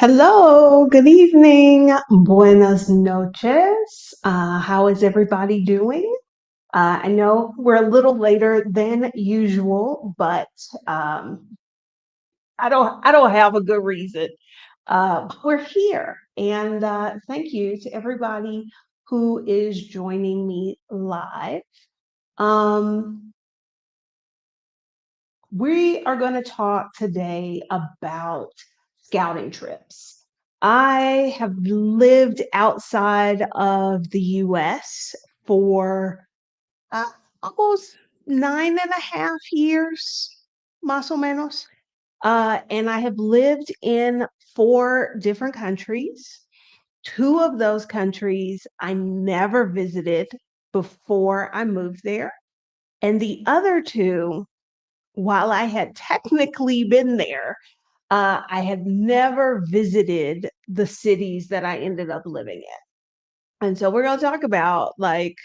Hello, good evening, buenas noches. How is everybody doing? I know we're a little later than usual, but I don't have a good reason. We're here, and thank you to everybody who is joining me live. Um, we are going to talk today about scouting trips. I have lived outside of the US for uh, almost 9.5 years, más o menos. And I have lived in four different countries. Two of those countries I never visited before I moved there. And the other two, while I had technically been there, I had never visited the cities that I ended up living in. And so we're going to talk about like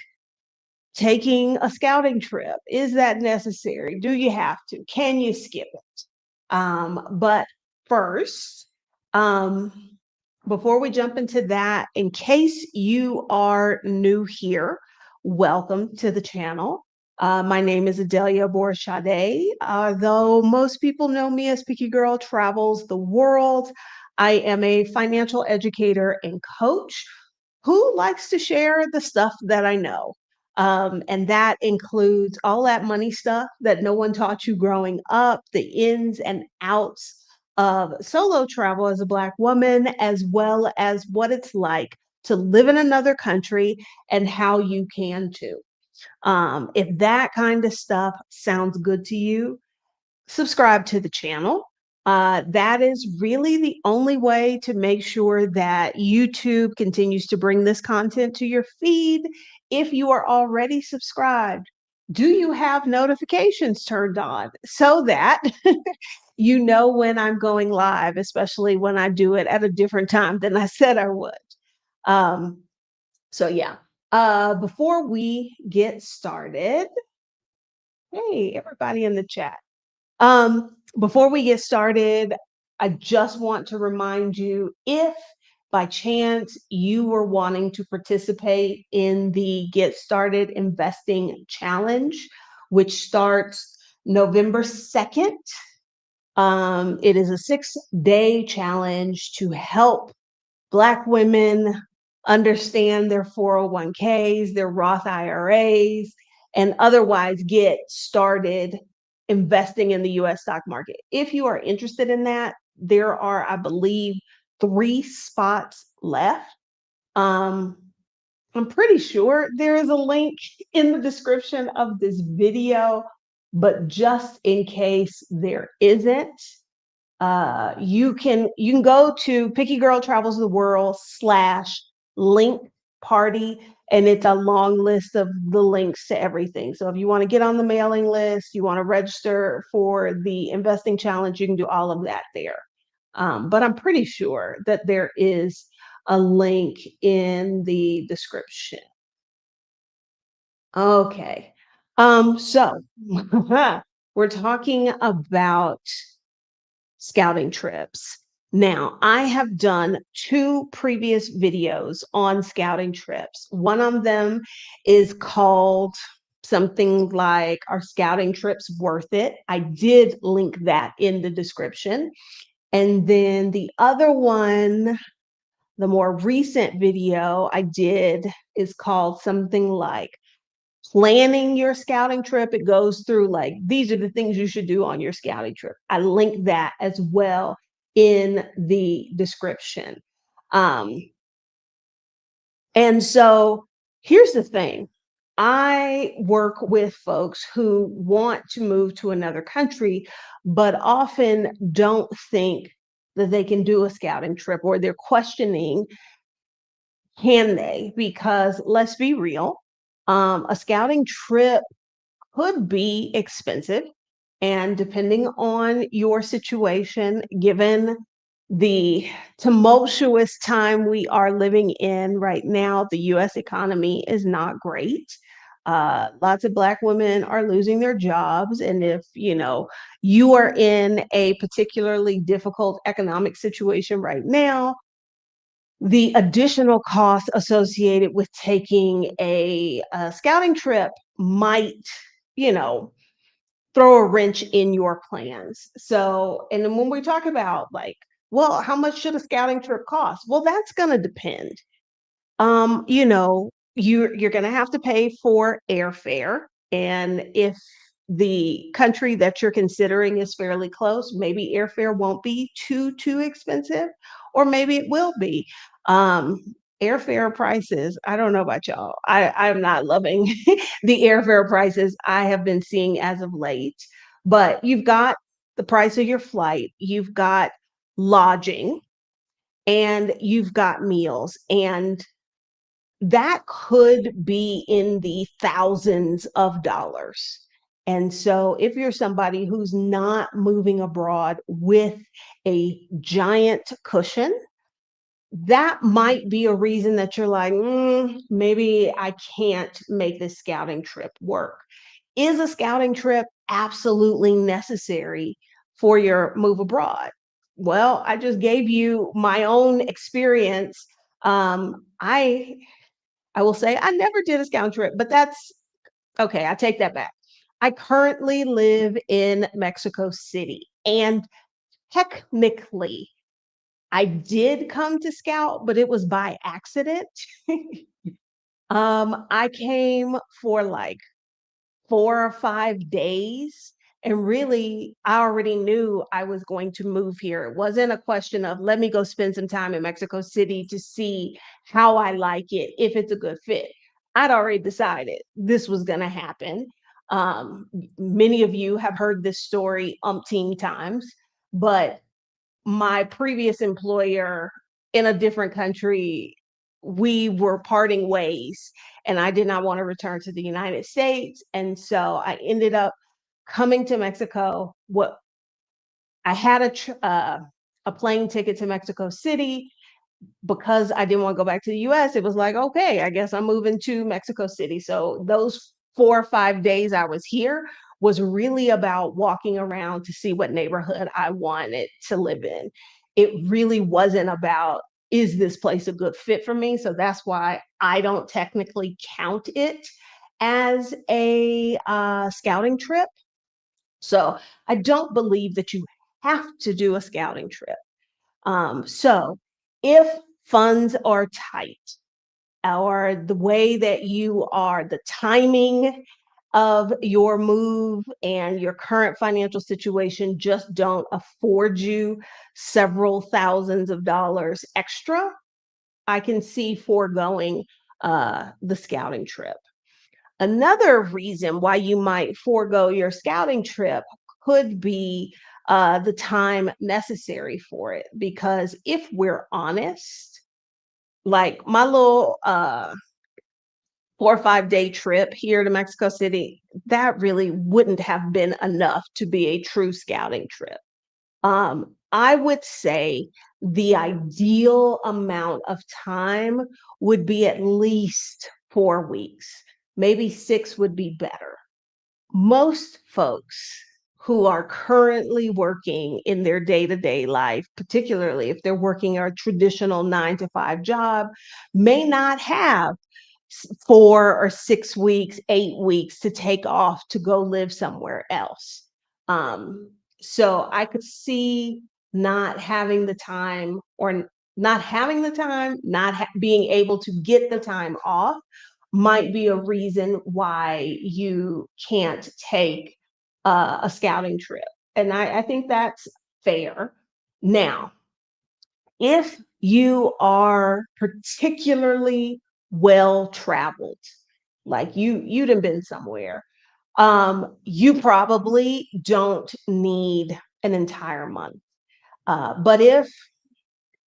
taking a scouting trip. Is that necessary? Do you have to? Can you skip it? But first, um, before we jump into that, in case you are new here, welcome to the channel. My name is Adelia Borshade. Though most people know me as Picky Girl Travels the World, I am a financial educator and coach who likes to share the stuff that I know. And that includes all that money stuff that no one taught you growing up, the ins and outs of solo travel as a Black woman, as well as what it's like to live in another country and how you can too. If that kind of stuff sounds good to you, subscribe to the channel. That is really the only way to make sure that YouTube continues to bring this content to your feed. If you are already subscribed, do you have notifications turned on so that you know when I'm going live, especially when I do it at a different time than I said I would? Um, so, yeah. Before we get started, hey, everybody in the chat. Before we get started, I just want to remind you if by chance you were wanting to participate in the Get Started Investing Challenge, which starts November 2nd. It is a 6-day challenge to help Black women understand their 401ks, their Roth IRAs, and otherwise get started investing in the US stock market. If you are interested in that, there are, I believe, 3 spots left. Um, I'm pretty sure there is a link in the description of this video, but just in case there isn't, you can go to Picky Girl Travels the World /link party, and it's a long list of the links to everything. So if you want to get on the mailing list, you want to register for the investing challenge, you can do all of that there. But I'm pretty sure that there is a link in the description. Okay. So we're talking about scouting trips. Now, I have done 2 previous videos on scouting trips. One of them is called something like Are Scouting Trips Worth It? I did link that in the description. And then the other one, the more recent video I did, is called something like Planning Your Scouting Trip. It goes through like, these are the things you should do on your scouting trip. I linked that as well in the description. Um, and so here's the thing. I work with folks who want to move to another country, but often don't think that they can do a scouting trip, or they're questioning, can they? Because let's be real, a scouting trip could be expensive. And depending on your situation, given the tumultuous time we are living in right now, the US economy is not great. Lots of Black women are losing their jobs. And if, you are in a particularly difficult economic situation right now, the additional cost associated with taking a scouting trip might, you know, throw a wrench in your plans. So, and then when we talk about like, well, how much should a scouting trip cost? Well, that's going to depend. You're going to have to pay for airfare, and if the country that you're considering is fairly close, maybe airfare won't be too expensive, or maybe it will be. Um, Airfare prices, I don't know about y'all. I'm not loving the airfare prices I have been seeing as of late, but you've got the price of your flight, you've got lodging, and you've got meals. And that could be in the thousands of dollars. And so, if you're somebody who's not moving abroad with a giant cushion, that might be a reason that you're like, maybe I can't make this scouting trip work. Is a scouting trip absolutely necessary for your move abroad? Well, I just gave you my own experience. I will say I never did a scouting trip, but that's okay. I take that back. I currently live in Mexico City, and technically, I did come to scout, but it was by accident. I came for like 4 or 5 days. And really, I already knew I was going to move here. It wasn't a question of let me go spend some time in Mexico City to see how I like it, if it's a good fit. I'd already decided this was going to happen. Many of you have heard this story umpteen times, but my previous employer in a different country, we were parting ways, and I did not want to return to the United States. And so I ended up coming to Mexico. What I had a plane ticket to Mexico City. Because I didn't want to go back to the US, it was like, okay, I guess I'm moving to Mexico City. So those 4 or 5 days I was here was really about walking around to see what neighborhood I wanted to live in. It really wasn't about, is this place a good fit for me? So that's why I don't technically count it as a scouting trip. So I don't believe that you have to do a scouting trip. So if funds are tight, or the way that you are, the timing of your move and your current financial situation just don't afford you several thousands of dollars extra, I can see foregoing the scouting trip. Another reason why you might forego your scouting trip could be the time necessary for it. Because if we're honest, like my little 4 or 5 day trip here to Mexico City, that really wouldn't have been enough to be a true scouting trip. I would say the ideal amount of time would be at least 4 weeks, maybe 6 would be better. Most folks who are currently working in their day-to-day life, particularly if they're working a traditional 9 to 5 job, may not have 4 or 6 weeks, 8 weeks to take off to go live somewhere else. Um, so I could see not having the time, or not having the time, not being able to get the time off might be a reason why you can't take a scouting trip. And I think that's fair. Now, if you are particularly well traveled, like you'd have been somewhere, you probably don't need an entire month. But if,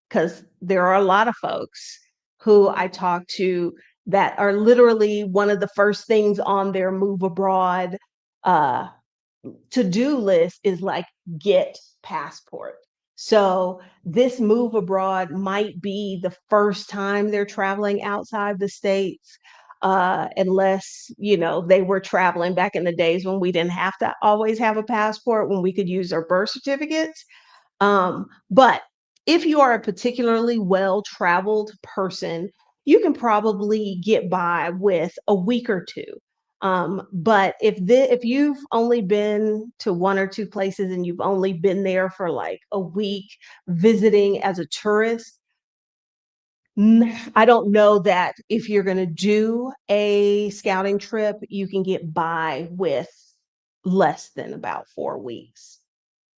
because there are a lot of folks who I talk to that are literally one of the first things on their move abroad uh, to-do list is like, get passport. So this move abroad might be the first time they're traveling outside the States. unless, they were traveling back in the days when we didn't have to always have a passport, when we could use our birth certificates. But if you are a particularly well-traveled person, you can probably get by with a week or two. But if you've only been to one or two places and you've only been there for like a week visiting as a tourist, I don't know that if you're going to do a scouting trip, you can get by with less than about 4 weeks.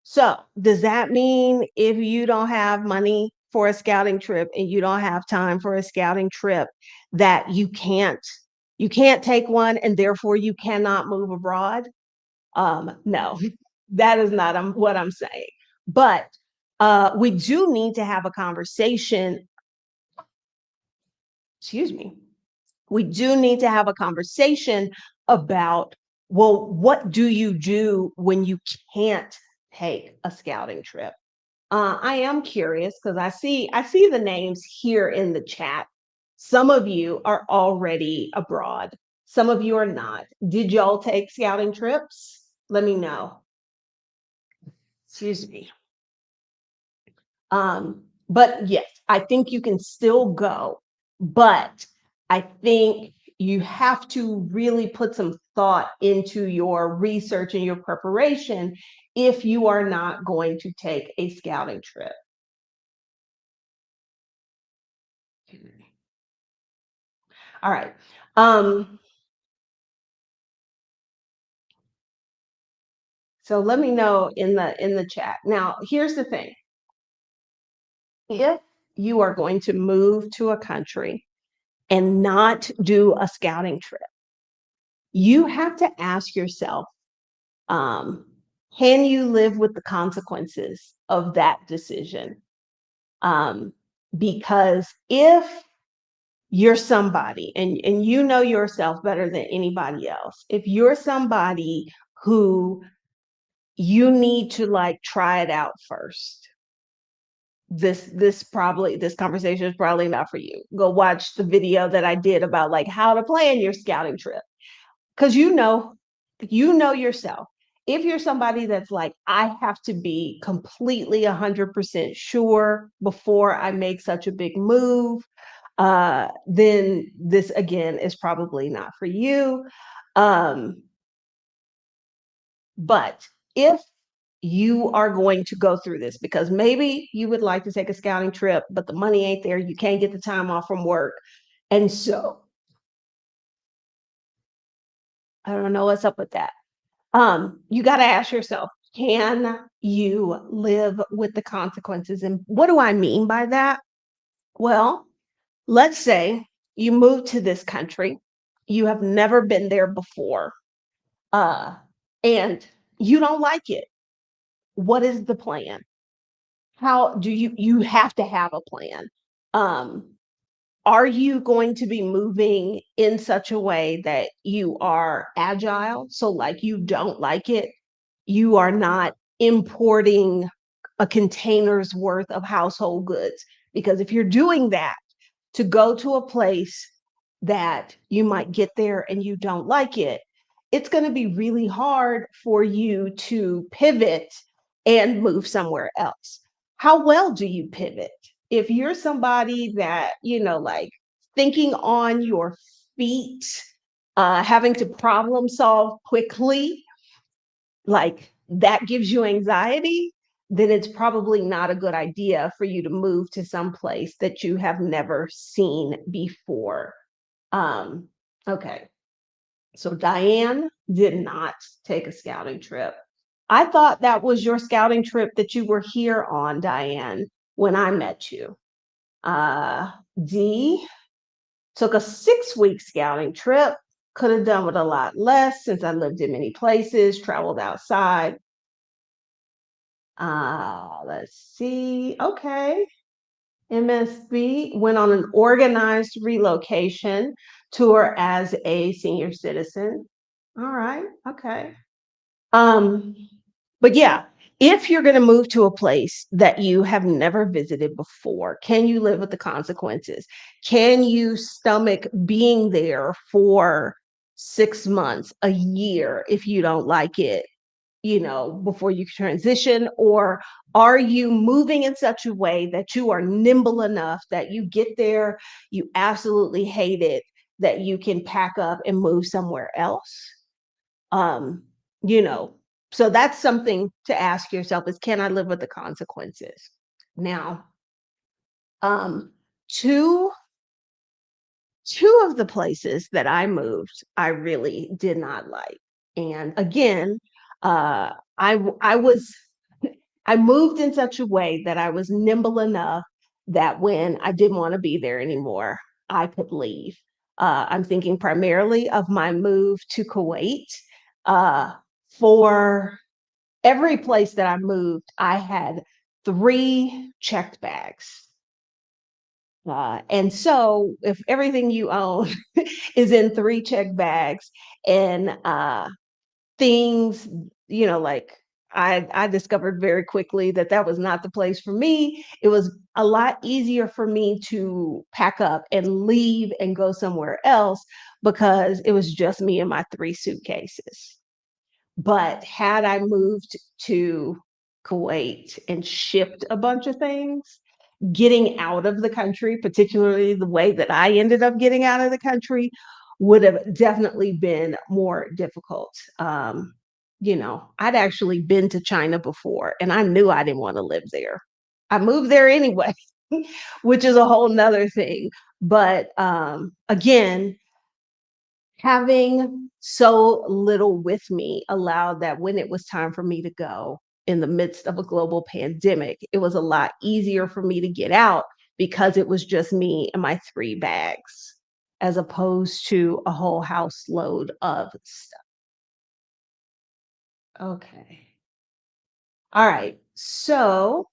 So, does that mean if you don't have money for a scouting trip and you don't have time for a scouting trip that you can't take one and therefore you cannot move abroad? No, that is not what I'm saying. But we do need to have a conversation. Excuse me. We do need to have a conversation about, well, what do you do when you can't take a scouting trip? I am curious because I see the names here in the chat. Some of you are already abroad. Some of you are not. Did y'all take scouting trips? Let me know. Excuse me. But yes, I think you can still go, but I think you have to really put some thought into your research and your preparation if you are not going to take a scouting trip. All right. So let me know in the chat. Now, here's the thing. If you are going to move to a country and not do a scouting trip, you have to ask yourself, um, can you live with the consequences of that decision? Um, because if you're somebody and you know yourself better than anybody else, if you're somebody who you need to like try it out first, this conversation is probably not for you. Go watch the video that I did about like how to plan your scouting trip, because you know yourself. If you're somebody that's like, I have to be completely 100% sure before I make such a big move, then this again is probably not for you. Um, but if you are going to go through this because maybe you would like to take a scouting trip, but the money ain't there, you can't get the time off from work. And so I don't know what's up with that. You got to ask yourself, can you live with the consequences? And what do I mean by that? Well, let's say you move to this country, you have never been there before, uh, and you don't like it. What is the plan? How do you have to have a plan? Um, are you going to be moving in such a way that you are agile? So, like, you don't like it, you are not importing a container's worth of household goods. Because if you're doing that to go to a place that you might get there and you don't like it, it's going to be really hard for you to pivot and move somewhere else. How well do you pivot? If you're somebody that, like thinking on your feet, having to problem solve quickly, like that gives you anxiety, then it's probably not a good idea for you to move to some place that you have never seen before. Okay. So Diane did not take a scouting trip. I thought that was your scouting trip that you were here on, Diane, when I met you. Uh, D took a 6-week scouting trip. Could have done with a lot less since I lived in many places, traveled outside. Let's see. Okay. MSB went on an organized relocation tour as a senior citizen. All right. Okay. Um, but yeah, if you're going to move to a place that you have never visited before, can you live with the consequences? Can you stomach being there for 6 months, a year, if you don't like it, before you transition? Or are you moving in such a way that you are nimble enough that you get there, you absolutely hate it, that you can pack up and move somewhere else? Um, you know, so that's something to ask yourself is, can I live with the consequences? Now, um, two two of the places that I moved, I really did not like. And again, I was I moved in such a way that I was nimble enough that when I didn't want to be there anymore, I could leave. I'm thinking primarily of my move to Kuwait. Uh, for every place that I moved, I had 3 checked bags. And so if everything you own is in 3 checked bags and things, like I discovered very quickly that that was not the place for me. It was a lot easier for me to pack up and leave and go somewhere else because it was just me and my 3 suitcases. But had I moved to Kuwait and shipped a bunch of things, getting out of the country, particularly the way that I ended up getting out of the country, would have definitely been more difficult. I'd actually been to China before and I knew I didn't want to live there. I moved there anyway, which is a whole nother thing. But again, having so little with me allowed that when it was time for me to go in the midst of a global pandemic, it was a lot easier for me to get out because it was just me and my 3 bags, as opposed to a whole house load of stuff. Okay. All right. So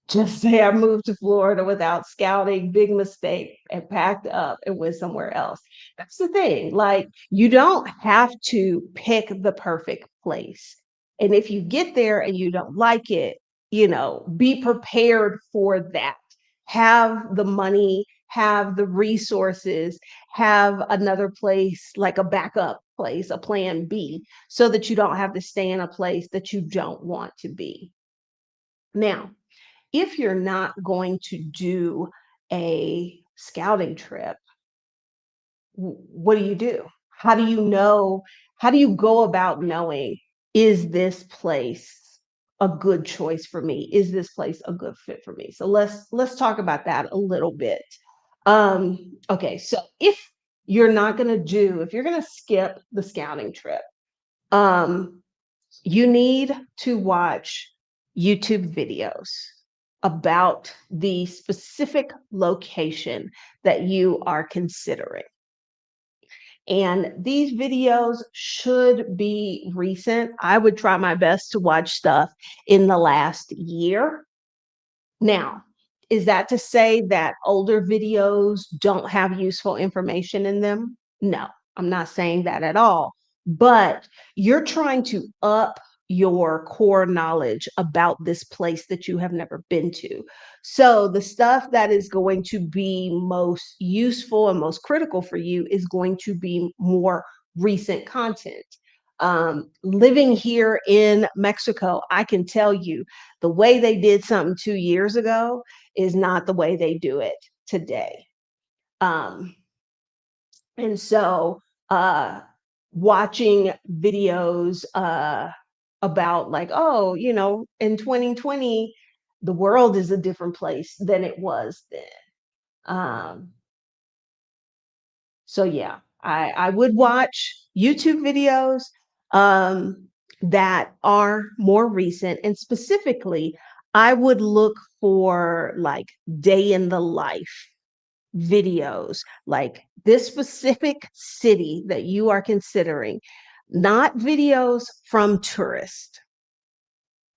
just say I moved to Florida without scouting, big mistake, and packed up and went somewhere else. That's the thing. Like, you don't have to pick the perfect place. And if you get there and you don't like it, be prepared for that. Have the money, have the resources, have another place, like a backup place, a plan B, so that you don't have to stay in a place that you don't want to be. Now, if you're not going to do a scouting trip, what do you do? How do you know? How do you go about knowing, is this place a good choice for me? Is this place a good fit for me? So let's talk about that a little bit. Okay, so if you're gonna skip the scouting trip, um, you need to watch YouTube videos about the specific location that you are considering. And these videos should be recent. I would try my best to watch stuff in the last year. Now, is that to say that older videos don't have useful information in them? No, I'm not saying that at all. But you're trying to up your core knowledge about this place that you have never been to. So the stuff that is going to be most useful and most critical for you is going to be more recent content. Living here in Mexico, I can tell you the way they did something 2 years ago is not the way they do it today. Um, and so uh, watching videos about, like, oh, in 2020, the world is a different place than it was then. Um, so yeah, I would watch YouTube videos um, that are more recent, and specifically, I would look for like day in the life videos, like this specific city that you are considering, not videos from tourists.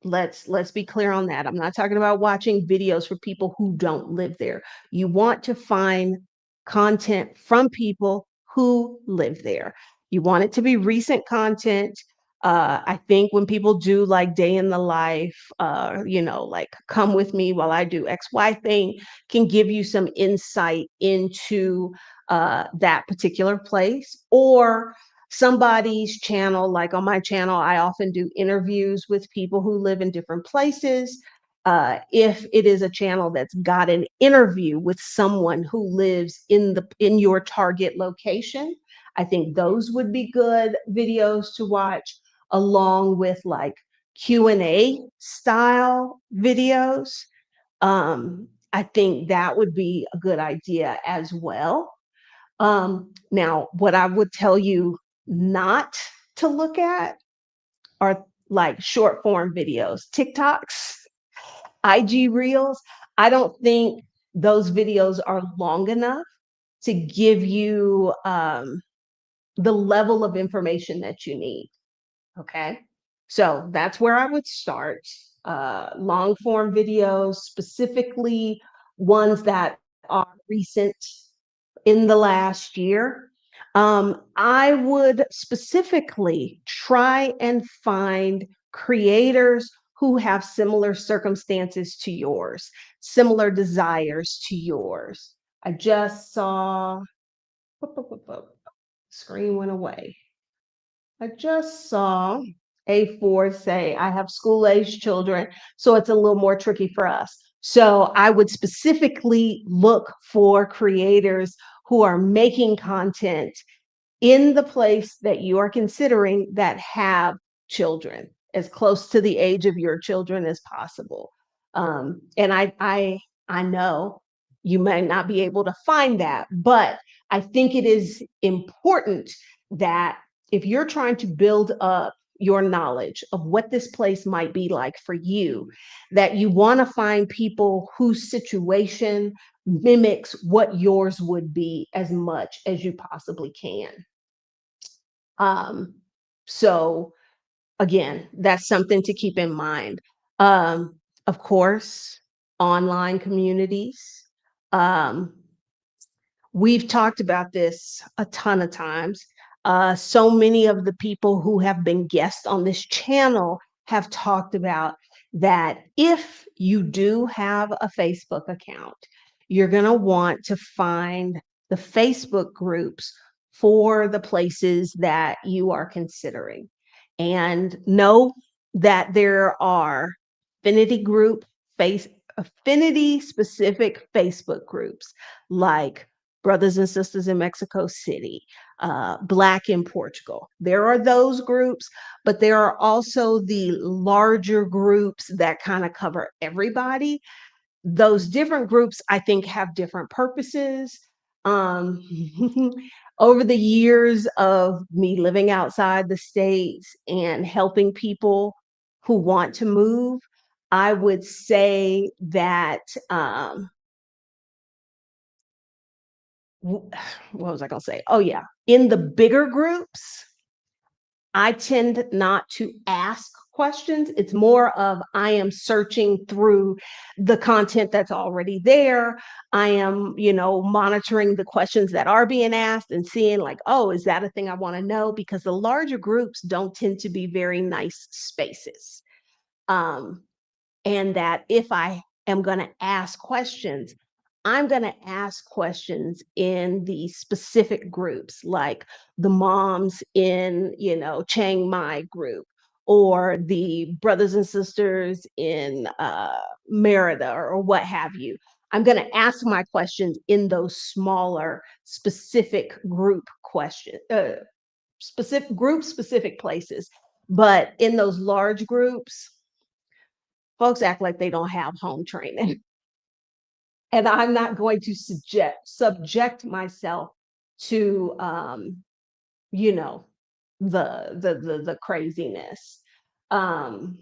Let's be clear on that. I'm not talking about watching videos for people who don't live there. You want to find content from people who live there. You want it to be recent content. I think when people do like day in the life, like come with me while I do XY thing, can give you some insight into that particular place or somebody's channel. Like on my channel, I often do interviews with people who live in different places. If it is a channel that's got an interview with someone who lives in your target location, I think those would be good videos to watch along with like Q&A style videos. I think that would be a good idea as well. Now, what I would tell you not to look at are like short form videos, TikToks, IG Reels. I don't think those videos are long enough to give you the level of information that you need. Okay. So that's where I would start. Long form videos, specifically ones that are recent in the last year. I would specifically try and find creators who have similar circumstances to yours, similar desires to yours. I just saw, screen went away. I just saw a Ford say, I have school age children, so it's a little more tricky for us. So I would specifically look for creators who are making content in the place that you are considering that have children as close to the age of your children as possible. And I know you might not be able to find that, but I think it is important that if you're trying to build up your knowledge of what this place might be like for you, that you want to find people whose situation mimics what yours would be as much as you possibly can. Um, so again, that's something to keep in mind. Of course, online communities. Um, we've talked about this a ton of times. So many of the people who have been guests on this channel have talked about that if you do have a Facebook account, you're going to want to find the Facebook groups for the places that you are considering. And know that there are affinity group face affinity specific Facebook groups like Brothers and Sisters in Mexico City, Black in Portugal. There are those groups, but there are also the larger groups that kind of cover everybody. Those different groups, I think, have different purposes. Um, over the years of me living outside the States and helping people who want to move, I would say that what was I going to say? Oh, yeah. In the bigger groups, I tend not to ask questions. It's more of I am searching through the content that's already there. I am, monitoring the questions that are being asked and seeing like, oh, is that a thing I want to know? Because the larger groups don't tend to be very nice spaces. Um, and that if I am going to ask questions, I'm going to ask questions in the specific groups, like the moms in, Chiang Mai group, or the brothers and sisters in Merida, or what have you. I'm going to ask my questions in those smaller, specific group questions, specific places. But in those large groups, folks act like they don't have home training. And I'm not going to subject myself to you know, the craziness. Um,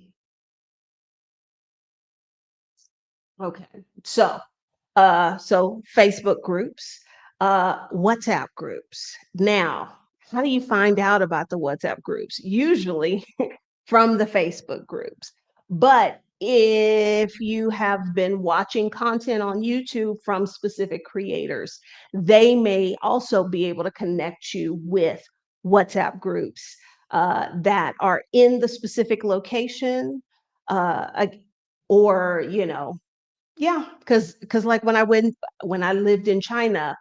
okay. So Facebook groups, WhatsApp groups. Now, how do you find out about the WhatsApp groups? Usually from the Facebook groups. But if you have been watching content on YouTube from specific creators, they may also be able to connect you with WhatsApp groups. that are in the specific location, ag- or yeah, because like when I lived in China,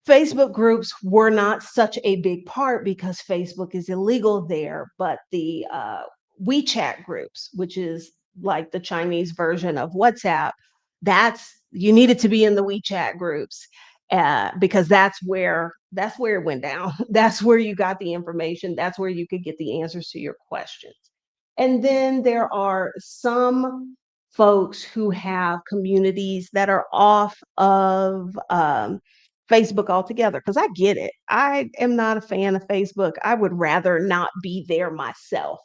Facebook groups were not such a big part because Facebook is illegal there, but the WeChat groups, which is like the Chinese version of WhatsApp, that's you needed to be in the WeChat groups because that's where it went down. That's where you got the information. That's where you could get the answers to your questions. And then there are some folks who have communities that are off of Facebook altogether, because I get it. I am not a fan of Facebook. I would rather not be there myself.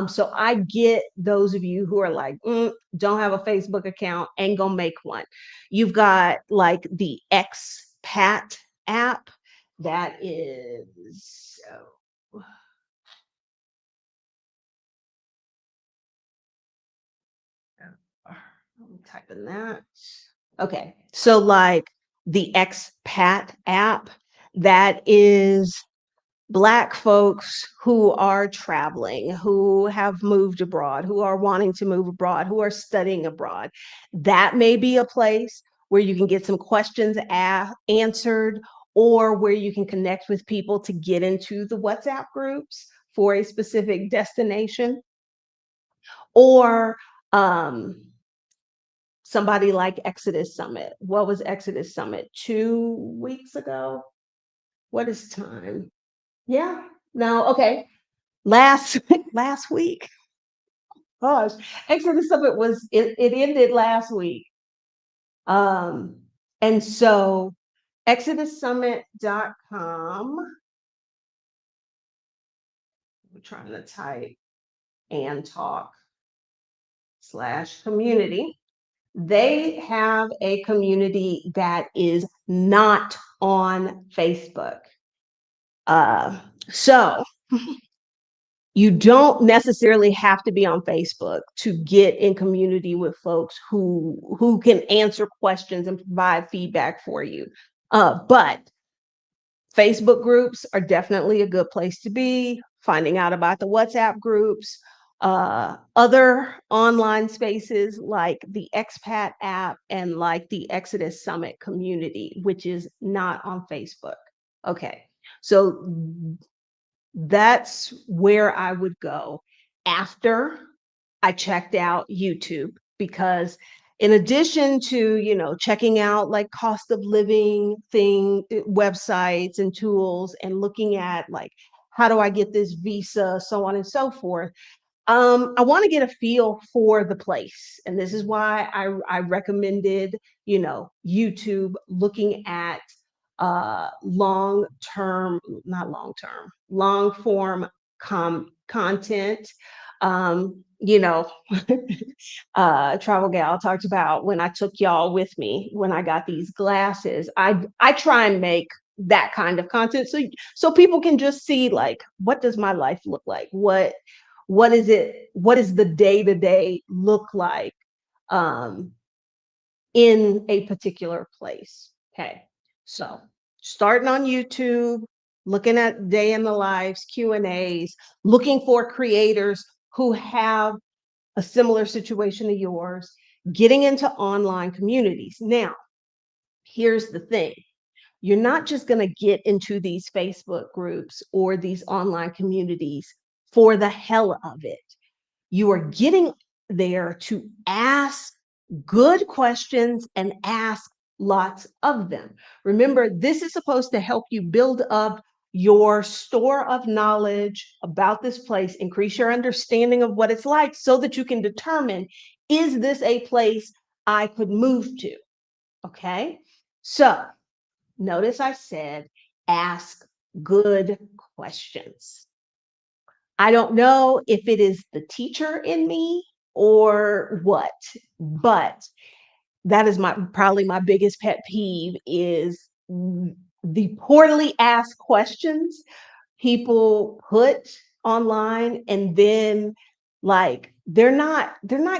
So I get those of you who are like, don't have a Facebook account, ain't gonna make one. You've got like the Expat app that is, I'm typing that. Okay. So like the Expat app, that is Black folks who are traveling, who have moved abroad, who are wanting to move abroad, who are studying abroad. That may be a place where you can get some questions answered, or where you can connect with people to get into the WhatsApp groups for a specific destination, or somebody like Exodus Summit. What was Exodus Summit? 2 weeks ago? What is time? Yeah. No, okay. Last last week. Gosh, Exodus Summit it ended last week. Um, and so exodussummit.com, we're trying to type and talk /community. They have a community that is not on Facebook. Uh, so you don't necessarily have to be on Facebook to get in community with folks who can answer questions and provide feedback for you. But Facebook groups are definitely a good place to be. Finding out about the WhatsApp groups, other online spaces like the Expat app and like the Exodus Summit community, which is not on Facebook. Okay, so that's where I would go after I checked out YouTube, because in addition to, checking out like cost of living websites and tools, and looking at like, how do I get this visa, so on and so forth, I want to get a feel for the place. And this is why I recommended, YouTube, looking at long term, not long term, long form content. You know, Travel Gal talked about when I took y'all with me when I got these glasses. I try and make that kind of content so people can just see, like, what does my life look like? What is it? What is the day to day look like um, in a particular place? Okay, so starting on YouTube, looking at day in the lives, Q&As, looking for creators who have a similar situation to yours, getting into online communities. Now, here's the thing. You're not just going to get into these Facebook groups or these online communities for the hell of it. You are getting there to ask good questions and ask lots of them. Remember, this is supposed to help you build up your store of knowledge about this place, increase your understanding of what it's like, so that you can determine, is this a place I could move to? Okay. So notice I said ask good questions. I don't know if it is the teacher in me or what, but that is probably my biggest pet peeve, is the poorly asked questions people put online, and then like they're not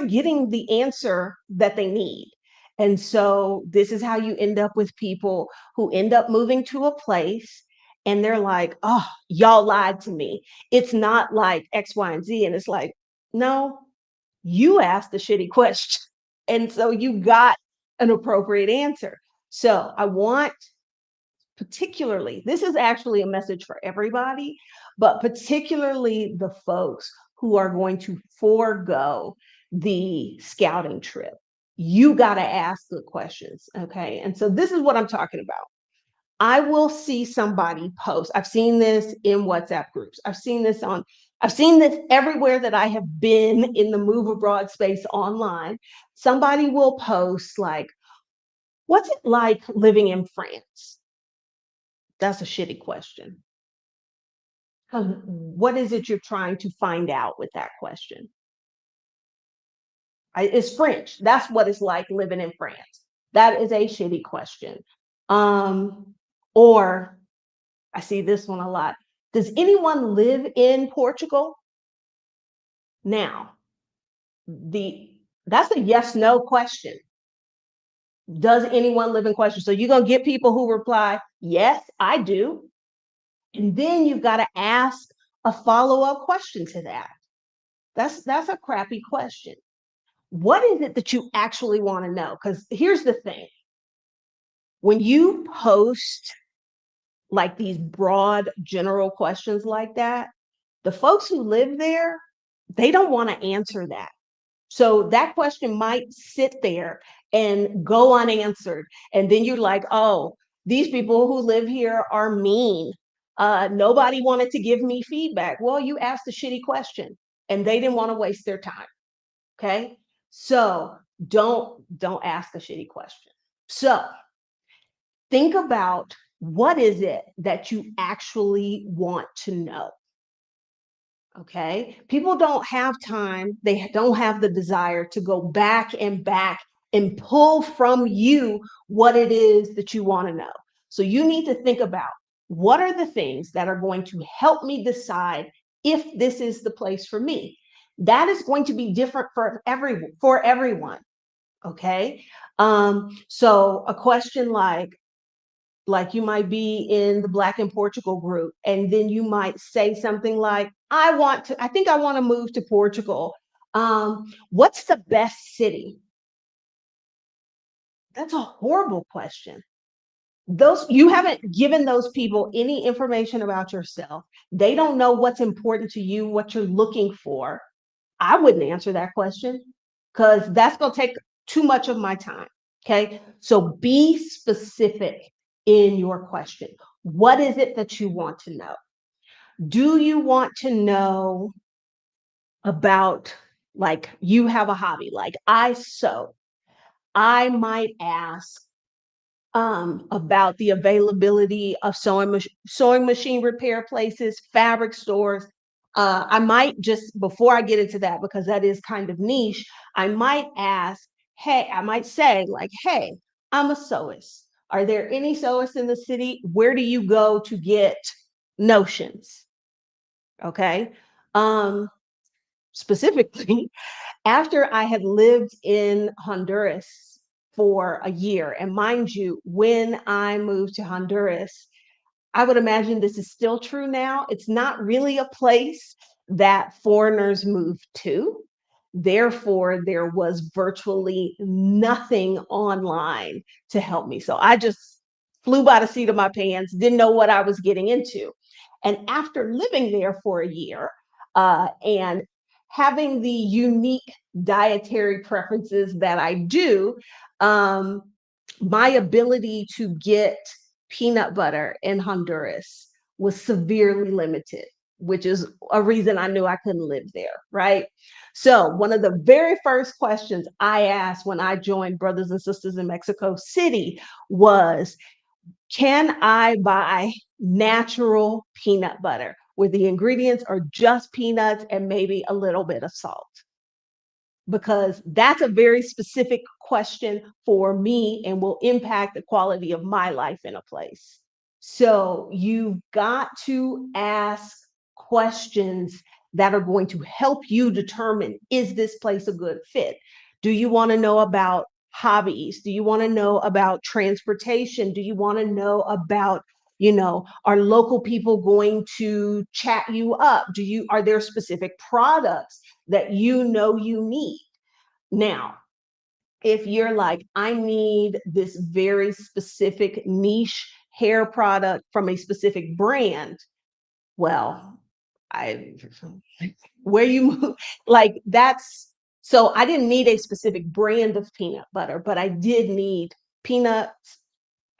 getting the answer that they need. And so this is how you end up with people who end up moving to a place and they're like, oh, y'all lied to me. It's not like X, Y, and Z. And it's like, no, you asked the shitty question. And so you got an appropriate answer. So I want, particularly, this is actually a message for everybody, but particularly the folks who are going to forego the scouting trip. You got to ask good questions. Okay. And so this is what I'm talking about. I will see somebody post. I've seen this in WhatsApp groups. I've seen this everywhere that I have been in the Move Abroad space online. Somebody will post like, what's it like living in France? That's a shitty question. What is it you're trying to find out with that question? It's French. That's what it's like living in France. That is a shitty question. Or I see this one a lot. Does anyone live in Portugal? Now, that's a yes no question. Does anyone live in question? So you're gonna get people who reply, yes, I do. And then you've got to ask a follow-up question to that. That's a crappy question. What is it that you actually want to know? Because here's the thing. When you post like these broad general questions like that, the folks who live there, they don't want to answer that. So that question might sit there and go unanswered. And then you're like, oh, these people who live here are mean. Nobody wanted to give me feedback. Well, you asked a shitty question and they didn't want to waste their time. Okay. So don't ask a shitty question. So think about what is it that you actually want to know. Okay. People don't have time. They don't have the desire to go back and pull from you what it is that you want to know. So you need to think about what are the things that are going to help me decide if this is the place for me. That is going to be different for everyone. Okay. So a question like you might be in the Black in Portugal group, and then you might say something like, I think I want to move to Portugal. What's the best city? That's a horrible question. Those you haven't given those people any information about yourself. They don't know what's important to you, what you're looking for. I wouldn't answer that question because that's going to take too much of my time. Okay. So be specific in your question. What is it that you want to know? Do you want to know about, like, you have a hobby, like I sew? I might ask about the availability of sewing machine repair places, fabric stores. I might just, before I get into that, because that is kind of niche, I might ask, hey, I might say, like, hey, I'm a sewist. Are there any sewists in the city? Where do you go to get notions? Okay. Um, Specifically, after I had lived in Honduras for a year, and mind you, when I moved to Honduras, I would imagine this is still true now. It's not really a place that foreigners move to. Therefore, there was virtually nothing online to help me. So I just flew by the seat of my pants, didn't know what I was getting into. And after living there for a year and having the unique dietary preferences that I do, um, my ability to get peanut butter in Honduras was severely limited, which is a reason I knew I couldn't live there, right? So, one of the very first questions I asked when I joined Brothers and Sisters in Mexico City was, can I buy natural peanut butter where the ingredients are just peanuts and maybe a little bit of salt? Because that's a very specific question for me and will impact the quality of my life in a place. So you've got to ask questions that are going to help you determine, is this place a good fit? Do you want to know about hobbies? Do you want to know about transportation? Do you want to know about Are local people going to chat you up? Are there specific products that you need? Now, if you're like, I need this very specific niche hair product from a specific brand, well, I where you move, like that's so I didn't need a specific brand of peanut butter, but I did need peanuts.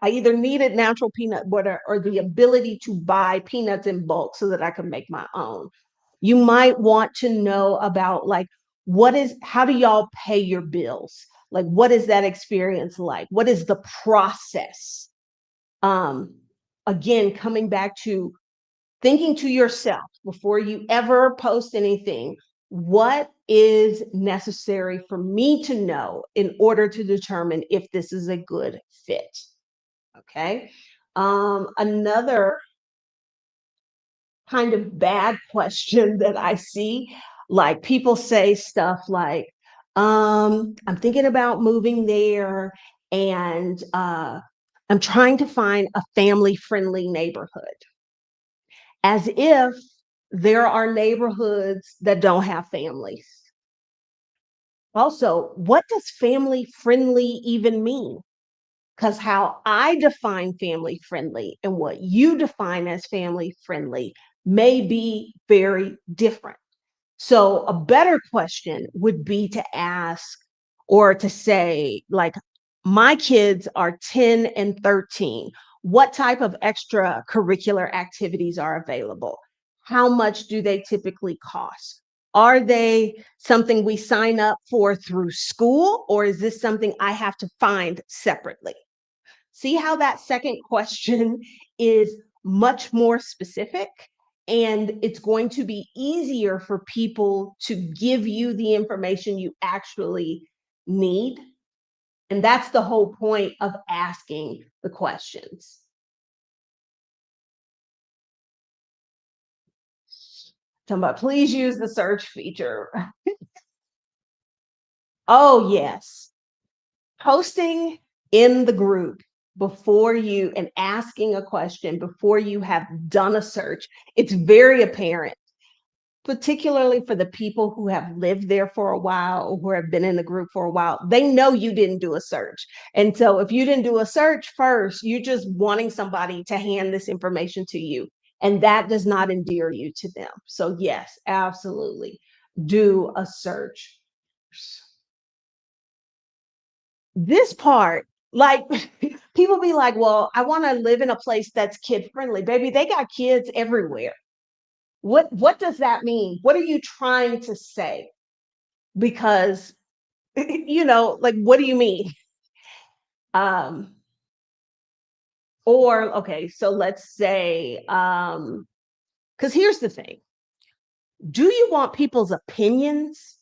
I either needed natural peanut butter or the ability to buy peanuts in bulk so that I could make my own. You might want to know about like how do y'all pay your bills? Like what is that experience like? What is the process? Um, Again, coming back to thinking to yourself before you ever post anything, what is necessary for me to know in order to determine if this is a good fit? Okay. Another kind of bad question that I see, like people say stuff like, I'm thinking about moving there and I'm trying to find a family friendly neighborhood, as if there are neighborhoods that don't have families. Also, what does family friendly even mean? Because how I define family friendly and what you define as family friendly may be very different. So, a better question would be to ask or to say, like, my kids are 10 and 13. What type of extracurricular activities are available? How much do they typically cost? Are they something we sign up for through school, or is this something I have to find separately? See how that second question is much more specific, and it's going to be easier for people to give you the information you actually need. And that's the whole point of asking the questions. Talking about please use the search feature. Oh, yes. Posting in the group before you and asking a question before you have done a search, it's very apparent, particularly for the people who have lived there for a while or who have been in the group for a while. They know you didn't do a search. And so if you didn't do a search first, you're just wanting somebody to hand this information to you. And that does not endear you to them. So, yes, absolutely do a search. This part, like people be like, well, I want to live in a place that's kid friendly. Baby, they got kids everywhere. What does that mean? What are you trying to say? Because like what do you mean? Um or okay, so let's say cuz here's the thing. Do you want people's opinions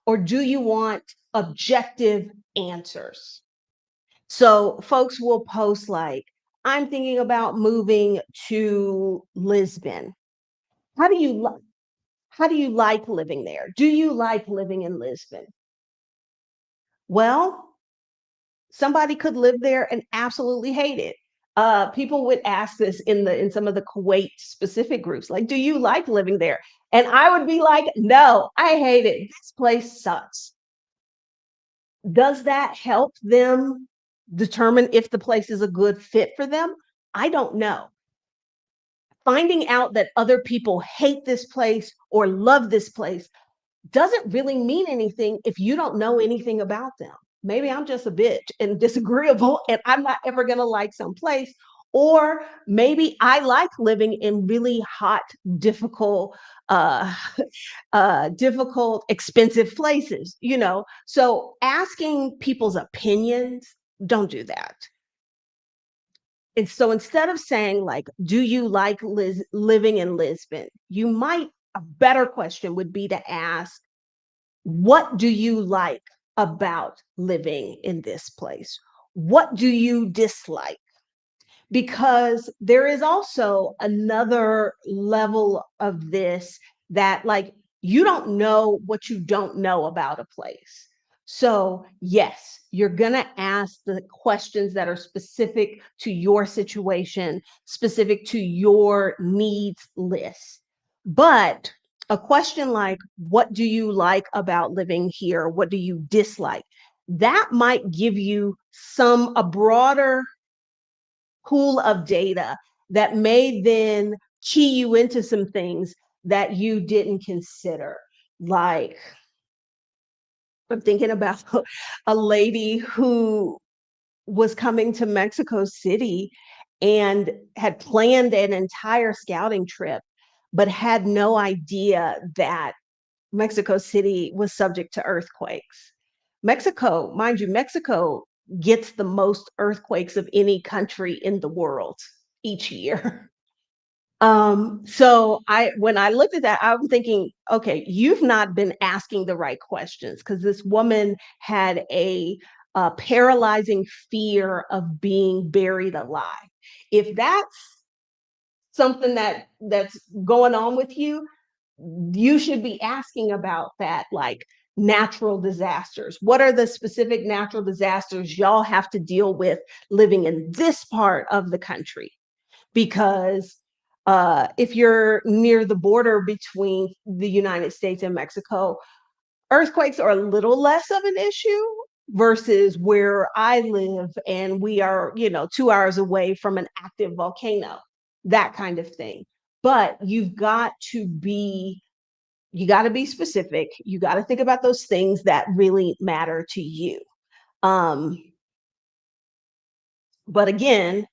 or do you want objective answers? So folks will post like, I'm thinking about moving to Lisbon. How do you how do you like living there? Do you like living in Lisbon? Well, somebody could live there and absolutely hate it. People would ask this in some of the Kuwait specific groups, like, do you like living there? And I would be like, no, I hate it. This place sucks. Does that help them determine if the place is a good fit for them? I don't know. Finding out that other people hate this place or love this place doesn't really mean anything if you don't know anything about them. Maybe I'm just a bitch and disagreeable and I'm not ever going to like some place. Or maybe I like living in really hot, difficult, uh, difficult, expensive places. So asking people's opinions, don't do that. And so instead of saying like, do you like living in Lisbon? A better question would be to ask, what do you like about living in this place? What do you dislike? Because there is also another level of this that, like, you don't know what you don't know about a place. So, yes, you're going to ask the questions that are specific to your situation, specific to your needs list. But a question like, what do you like about living here? What do you dislike? That might give you a broader pool of data that may then key you into some things that you didn't consider. Like, I'm thinking about a lady who was coming to Mexico City and had planned an entire scouting trip, but had no idea that Mexico City was subject to earthquakes. Mexico, mind you, Mexico gets the most earthquakes of any country in the world each year. So when I looked at that, I'm thinking, okay, you've not been asking the right questions because this woman had a paralyzing fear of being buried alive. If that's something that's going on with you, you should be asking about that, like natural disasters. What are the specific natural disasters y'all have to deal with living in this part of the country? Because if you're near the border between the United States and Mexico, earthquakes are a little less of an issue versus where I live, and we are, 2 hours away from an active volcano, that kind of thing. But you got to be specific. You got to think about those things that really matter to you. Um, but again,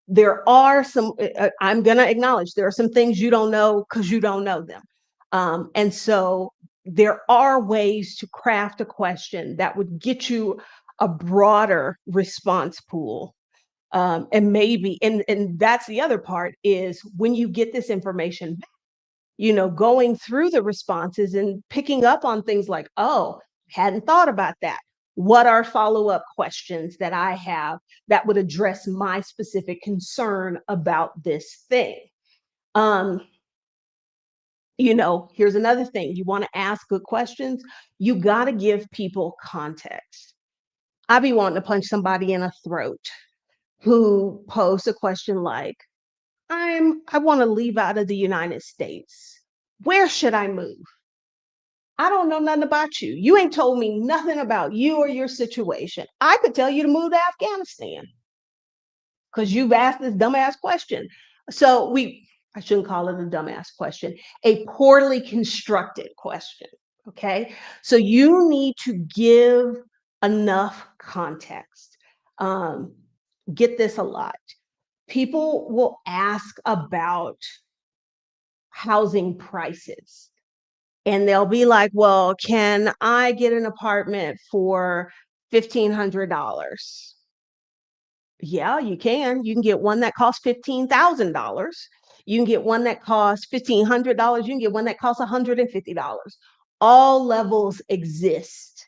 there are some I'm going to acknowledge there are some things you don't know because you don't know them. And so there are ways to craft a question that would get you a broader response pool. And maybe and that's the other part is when you get this information, going through the responses and picking up on things like, oh, hadn't thought about that. What are follow-up questions that I have that would address my specific concern about this thing? Um, here's another thing. You want to ask good questions, you got to give people context. I be wanting to punch somebody in the throat who posed a question like, I want to leave out of the United States. Where should I move? I don't know nothing about you. You ain't told me nothing about you or your situation. I could tell you to move to Afghanistan because you've asked this dumbass question. So I shouldn't call it a dumbass question, a poorly constructed question. Okay. So you need to give enough context. Um, get this a lot. People will ask about housing prices. And they'll be like, well, can I get an apartment for $1,500? Yeah, you can. You can get one that costs $15,000. You can get one that costs $1,500. You can get one that costs $150. All levels exist.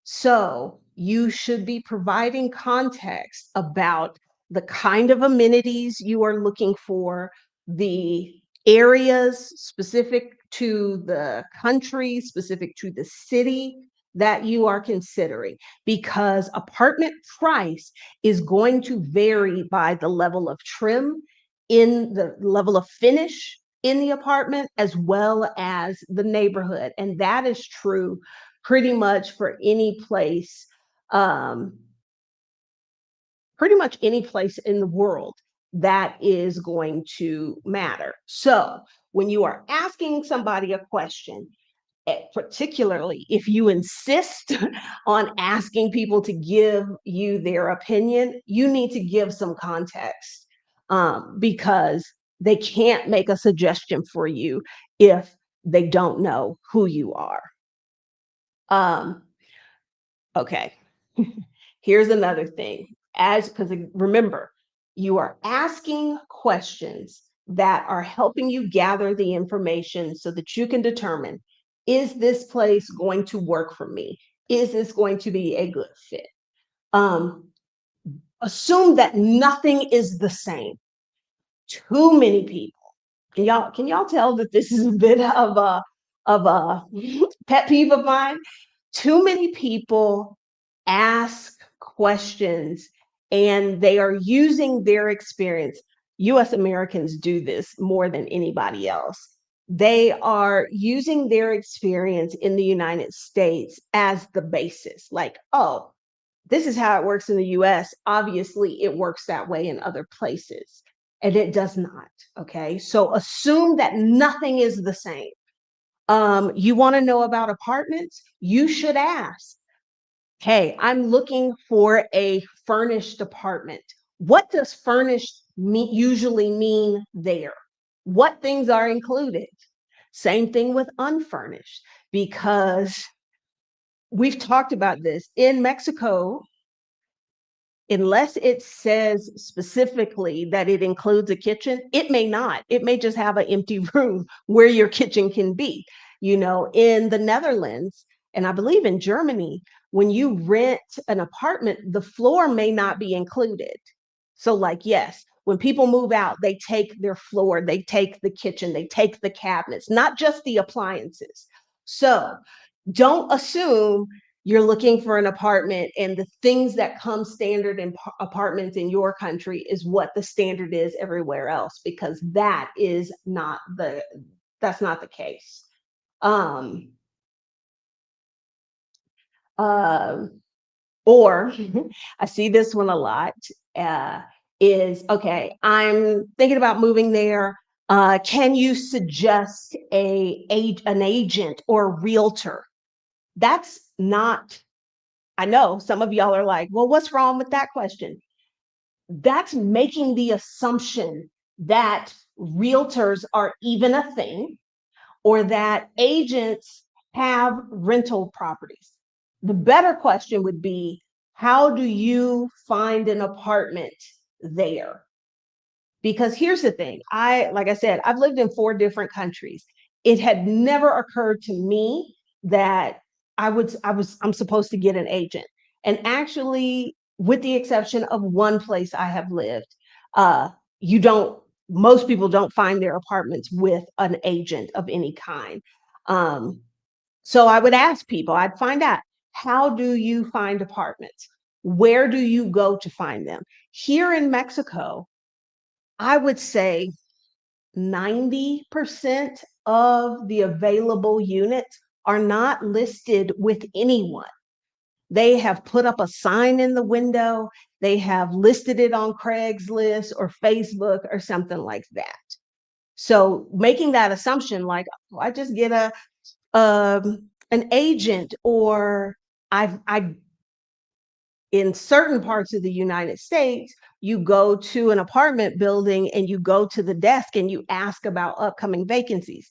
So you should be providing context about the kind of amenities you are looking for, the areas specific to the country, specific to the city that you are considering, because apartment price is going to vary by the level of trim in the level of finish in the apartment as well as the neighborhood. And that is true pretty much for um, pretty much any place in the world that is going to matter. So when you are asking somebody a question, particularly if you insist on asking people to give you their opinion, you need to give some context, because they can't make a suggestion for you if they don't know who you are. Um, Okay. Here's another thing. Because remember, you are asking questions that are helping you gather the information so that you can determine, is this place going to work for me? Is this going to be a good fit? Um, assume that nothing is the same. Too many people. Can y'all tell that this is a bit of a pet peeve of mine? Too many people ask questions and they are using their experience. US Americans do this more than anybody else. They are using their experience in the United States as the basis. Like, oh, this is how it works in the US. Obviously, it works that way in other places. And it does not. Okay. So assume that nothing is the same. You want to know about apartments? You should ask, hey, I'm looking for a furnished apartment. What does furnished usually mean there? What things are included? Same thing with unfurnished, because we've talked about this in Mexico. Unless it says specifically that it includes a kitchen, it may not. It may just have an empty room where your kitchen can be. In the Netherlands, and I believe in Germany, when you rent an apartment, the floor may not be included. So, like, yes, when people move out, they take their floor, they take the kitchen, they take the cabinets, not just the appliances. So, don't assume you're looking for an apartment and the things that come standard in apartments in your country is what the standard is everywhere else, because that's not the case. um uh, or I see this one a lot, uh is, okay, I'm thinking about moving there, can you suggest an agent or a realtor? That's not, I know some of y'all are like, well, what's wrong with that question? That's making the assumption that realtors are even a thing, or that agents have rental properties. The better question would be, how do you find an apartment there? Because here's the thing, like I said, I've lived in 4 different countries. It had never occurred to me that I'm supposed to get an agent. And actually, with the exception of one place I have lived, uh, you don't, most people don't find their apartments with an agent of any kind. Um, so I would ask people, I'd find out, how do you find apartments? Where do you go to find them? Here in Mexico, I would say 90% of the available units are not listed with anyone. They have put up a sign in the window, they have listed it on Craigslist or Facebook or something like that. So making that assumption, like, oh, I just get an agent, or I in certain parts of the United States, you go to an apartment building and you go to the desk and you ask about upcoming vacancies.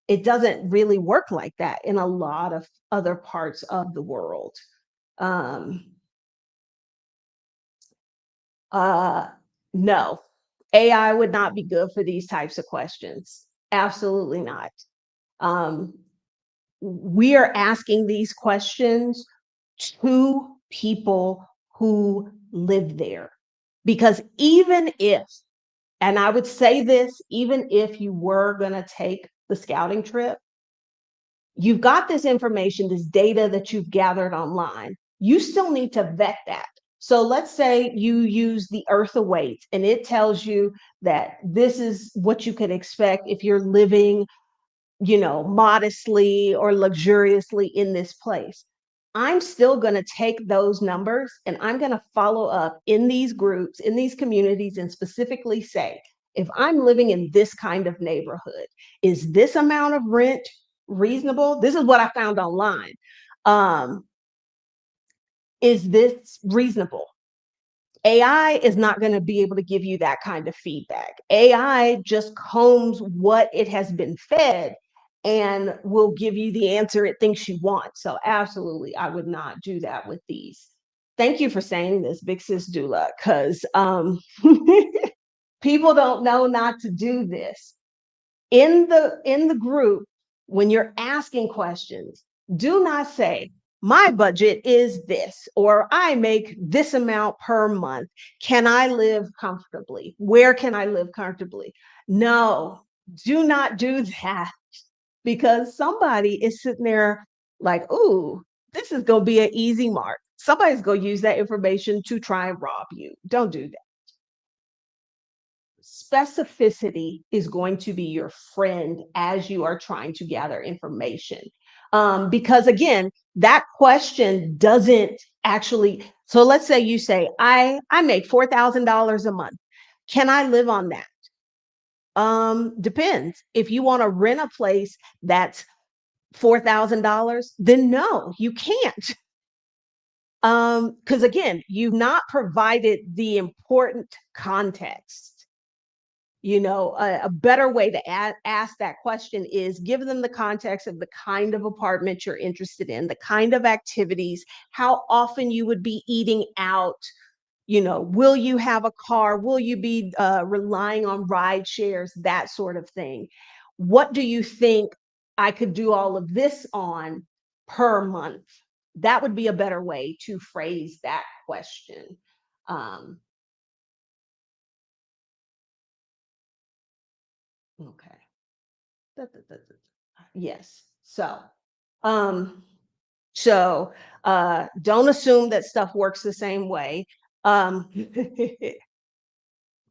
It doesn't really work like that in a lot of other parts of the world. Um, uh, no, AI would not be good for these types of questions. Absolutely not. Um, we are asking these questions to people who live there. Because even if, and I would say this, even if you were going to take the scouting trip, you've got this information, this data that you've gathered online. You still need to vet that. So let's say you use the Earth Awaits and it tells you that this is what you could expect if you're living, modestly or luxuriously in this place. I'm still going to take those numbers and I'm going to follow up in these groups, in these communities, and specifically say, if I'm living in this kind of neighborhood, is this amount of rent reasonable? This is what I found online. Um, is this reasonable? AI is not going to be able to give you that kind of feedback. AI just combs what it has been fed and will give you the answer it thinks you want. So absolutely, I would not do that with these. Thank you for saying this, Big Sis Dula, because people don't know not to do this. In the group, when you're asking questions, do not say, my budget is this, or I make this amount per month. Can I live comfortably? Where can I live comfortably? No, do not do that, because somebody is sitting there like, ooh, This is going to be an easy mark. Somebody's going to use that information to try and rob you. Don't do that. Specificity is going to be your friend as you are trying to gather information. Because again, that question doesn't actually, so let's say you say, I make $4,000 a month. Can I live on that? Depends. If you want to rent a place that's $4,000, then no, you can't. Because again, you've not provided the important context. A better way to ask that question is give them the context of the kind of apartment you're interested in, the kind of activities, how often you would be eating out. Will you have a car? Will you be relying on ride shares? That sort of thing. What do you think I could do all of this on per month? That would be a better way to phrase that question. Um, okay. Da, da, da, da. Yes. Um, so don't assume that stuff works the same way. Um,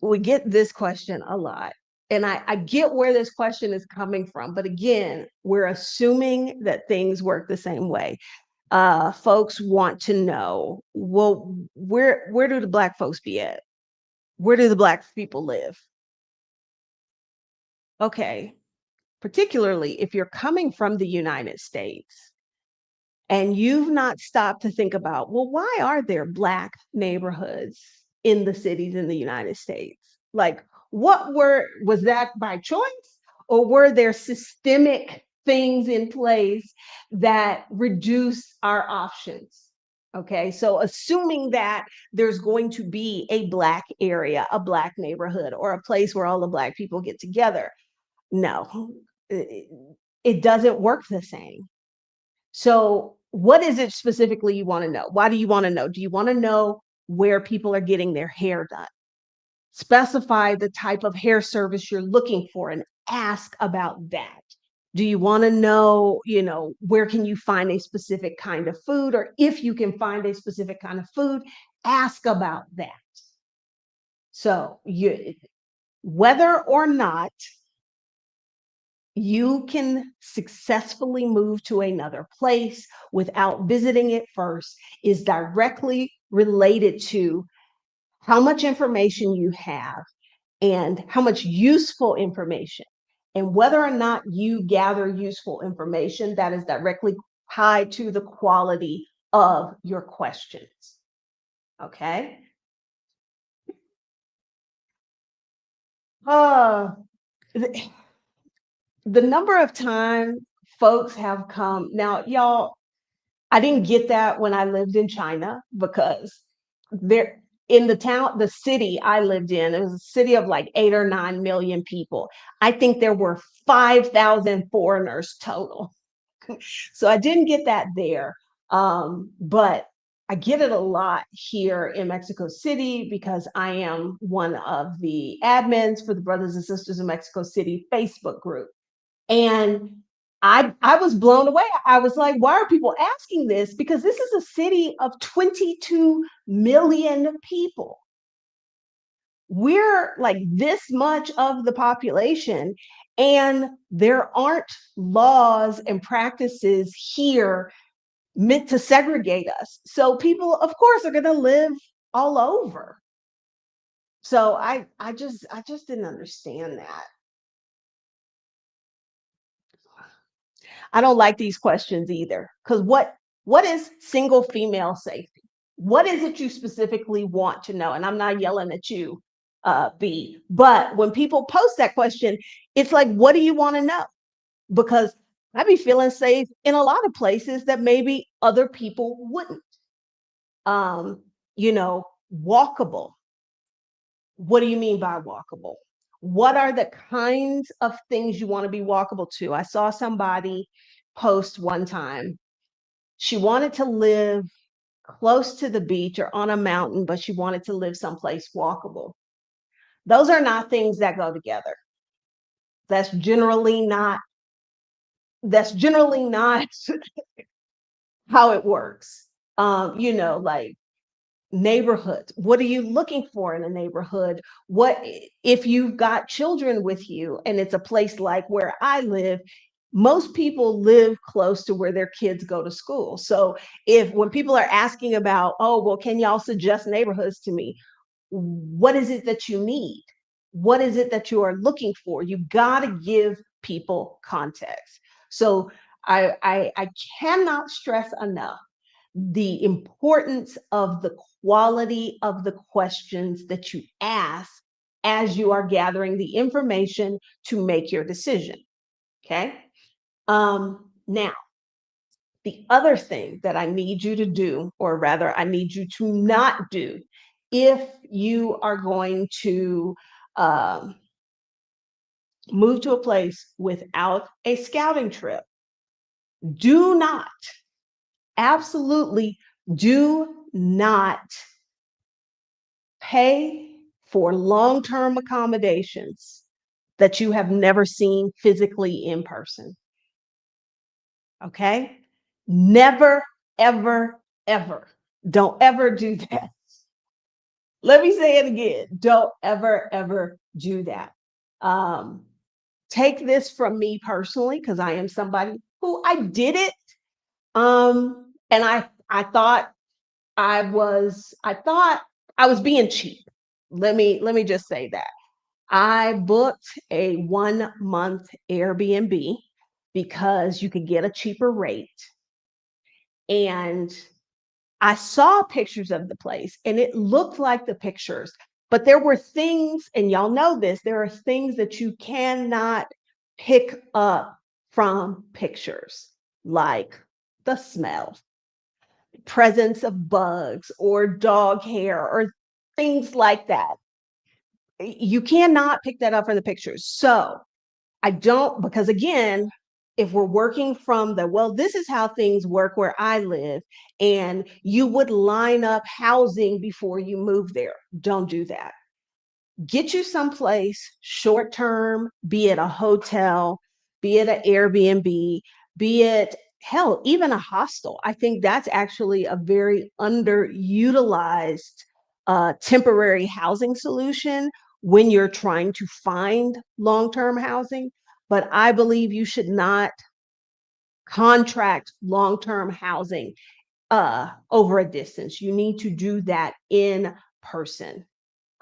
we get this question a lot. And I get where this question is coming from, but again, we're assuming that things work the same way. Folks want to know, well, where do the Black folks be at? Where do the Black people live? Okay, particularly if you're coming from the United States and you've not stopped to think about, well, why are there Black neighborhoods in the cities in the United States? Like, was that by choice, or were there systemic things in place that reduce our options? Okay, so assuming that there's going to be a Black area, a Black neighborhood, or a place where all the Black people get together, no, it doesn't work the same. So, what is it specifically you want to know? Why do you want to know? Do you want to know where people are getting their hair done? Specify the type of hair service you're looking for and ask about that. Do you want to know, where can you find a specific kind of food? Or if you can find a specific kind of food, ask about that. So, whether or not you can successfully move to another place without visiting it first is directly related to how much information you have and how much useful information. And whether or not you gather useful information, that is directly tied to the quality of your questions. Okay. Uh, the number of times folks have come now, y'all, I didn't get that when I lived in China because there in the city I lived in, it was a city of like 8 or 9 million people. I think there were 5,000 foreigners total. So I didn't get that there. But I get it a lot here in Mexico City because I am one of the admins for the Brothers and Sisters of Mexico City Facebook group. And I was blown away. I was like, why are people asking this? Because this is a city of 22 million people. We're like this much of the population, and there aren't laws and practices here meant to segregate us. So people, of course, are going to live all over. So I just didn't understand that. I don't like these questions either. Because what is single female safety? What is it you specifically want to know? And I'm not yelling at you, B. But when people post that question, it's like, what do you want to know? Because I'd be feeling safe in a lot of places that maybe other people wouldn't. Um, Walkable. What do you mean by walkable? What are the kinds of things you want to be walkable to? I saw somebody post one time. She wanted to live close to the beach or on a mountain, but she wanted to live someplace walkable. Those are not things that go together. That's generally not, that's generally not how it works. Like neighborhoods. What are you looking for in a neighborhood? If you've got children with you and it's a place like where I live, most people live close to where their kids go to school. So if when people are asking about, oh, well, can y'all suggest neighborhoods to me? What is it that you need? What is it that you are looking for? You got to give people context. So I cannot stress enough the importance of the quality of the questions that you ask as you are gathering the information to make your decision. Okay. Now, the other thing that I need you to do, or rather, I need you to not do, if you are going to um, move to a place without a scouting trip, do not, absolutely do not pay for long-term accommodations that you have never seen physically in person. Okay? Never, ever, ever. Don't ever do that. Let me say it again. Don't ever, ever do that. Um, Take this from me personally, because I am somebody who I did it. And I thought I thought I was being cheap. Let me just say that. I booked a 1 month Airbnb because you could get a cheaper rate. And I saw pictures of the place and it looked like the pictures, but there were things, and y'all know this, there are things that you cannot pick up from pictures, like the smell, presence of bugs or dog hair or things like that. You cannot pick that up from the pictures. So I don't, because again, if we're working from the, well, this is how things work where I live, and you would line up housing before you move there. Don't do that. Get you someplace short term, be it a hotel, be it an Airbnb, be it hell, even a hostel. I think that's actually a very underutilized temporary housing solution when you're trying to find long term housing. But I believe you should not contract long term housing over a distance. You need to do that in person.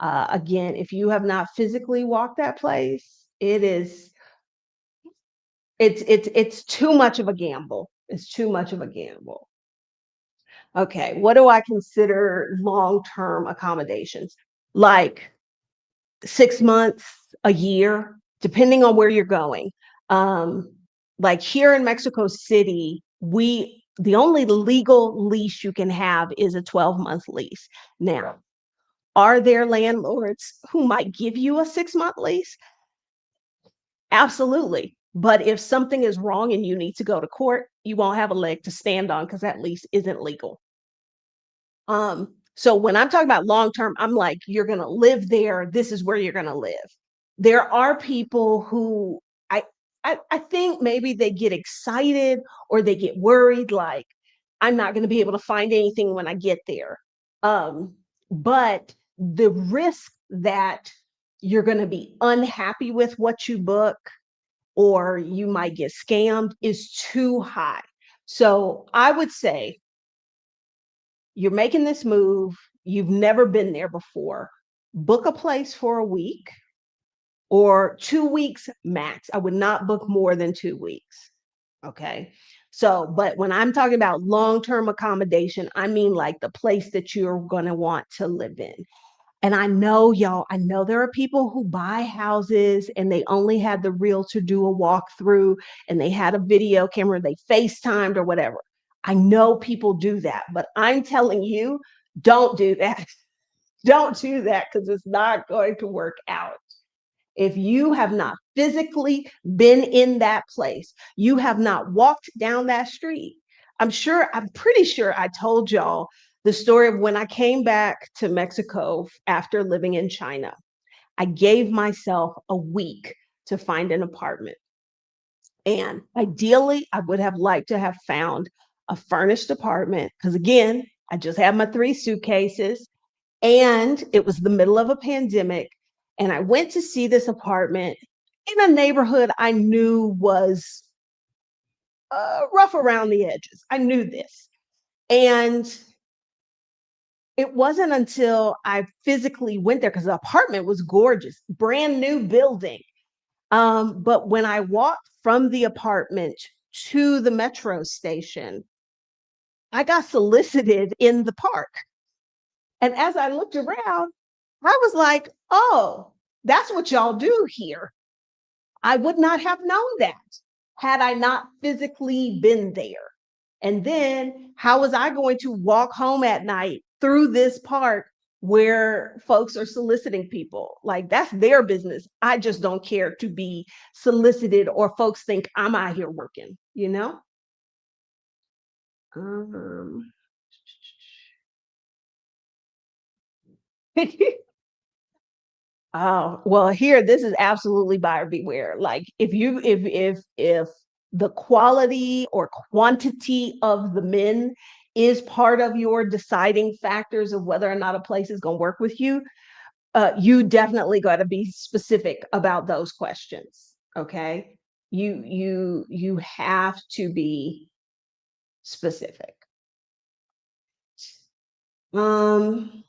Again, if you have not physically walked that place, it's too much of a gamble. It's too much of a gamble. Okay, what do I consider long-term accommodations? Like 6 months, a year, depending on where you're going. Um, like here in Mexico City, the only legal lease you can have is a 12-month lease. Now, are there landlords who might give you a 6-month lease? Absolutely. But if something is wrong and you need to go to court, you won't have a leg to stand on because that lease isn't legal. So when I'm talking about long term, I'm like, you're going to live there. This is where you're going to live. There are people who I think maybe they get excited or they get worried, like, I'm not going to be able to find anything when I get there. Um, but the risk that you're going to be unhappy with what you book or you might get scammed is too high. So I would say you're making this move, you've never been there before, book a place for a week or 2 weeks max. I would not book more than 2 weeks. Okay. So, but when I'm talking about long term accommodation, I mean like the place that you're going to want to live in. And I know, y'all, I know there are people who buy houses and they only had the realtor do a walkthrough and they had a video camera, they FaceTimed or whatever. I know people do that, but I'm telling you, don't do that. Don't do that because it's not going to work out. If you have not physically been in that place, you have not walked down that street. I'm pretty sure I told y'all the story of when I came back to Mexico after living in China. I gave myself a week to find an apartment. And ideally, I would have liked to have found a furnished apartment, because again, I just had my 3 suitcases and it was the middle of a pandemic. And I went to see this apartment in a neighborhood I knew was rough around the edges. I knew this. And it wasn't until I physically went there, because the apartment was gorgeous, brand new building. But when I walked from the apartment to the metro station, I got solicited in the park. And as I looked around, I was like, oh, that's what y'all do here. I would not have known that had I not physically been there. And then how was I going to walk home at night through this park where folks are soliciting people? Like, that's their business. I just don't care to be solicited or folks think I'm out here working, you know? Um, Oh, well, here, this is absolutely buyer beware. Like, if the quality or quantity of the men is part of your deciding factors of whether or not a place is going to work with you, you definitely got to be specific about those questions. Okay, you have to be specific. Um,